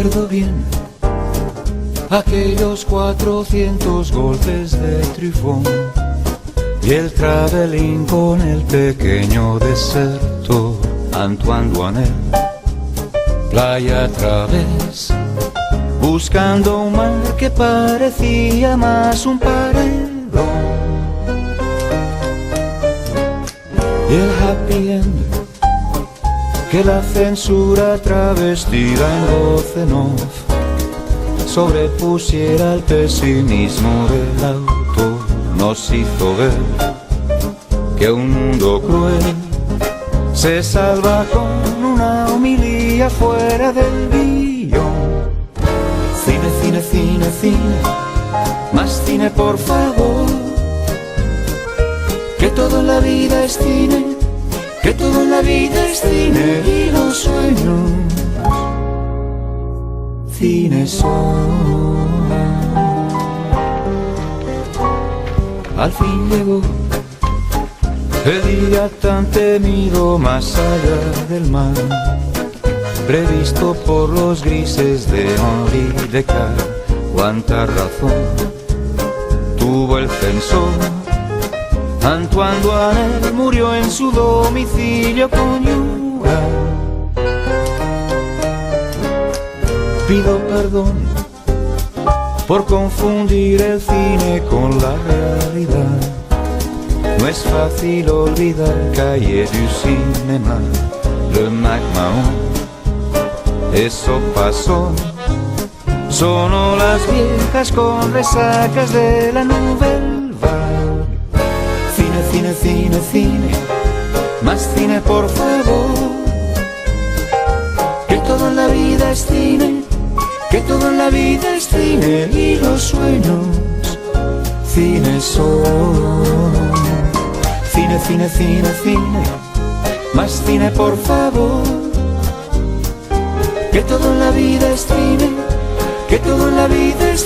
Recuerdo bien aquellos 400 golpes de Truffaut y el travelling con el pequeño deserto Antoine Duanel, playa a través, buscando un mar que parecía más un paredón. Y el happy end que la censura travestida en voz en off sobrepusiera al pesimismo del autor, nos hizo ver que un mundo cruel se salva con una homilía fuera del guión. Cine, cine, cine, cine, más cine por favor, que todo en la vida es cine, que todo en la vida es cine y los sueños cine son. Al fin llegó el día tan temido más allá del mar, previsto por los grises de Henri Descartes. Cuánta razón tuvo el censor, Antoine Duanel murió en su domicilio conyugal. Pido perdón por confundir el cine con la realidad. No es fácil olvidar Cahiers du Cinéma, le Mac Mahon, eso pasó. Son olas viejas con resacas de la Nouvelle Vague. Cine, cine, cine, cine, más cine por favor, que todo en la vida es cine, que todo en la vida es cine y los sueños cine son. Cine, cine, cine, cine, más cine por favor, que todo en la vida es cine, que todo en la vida es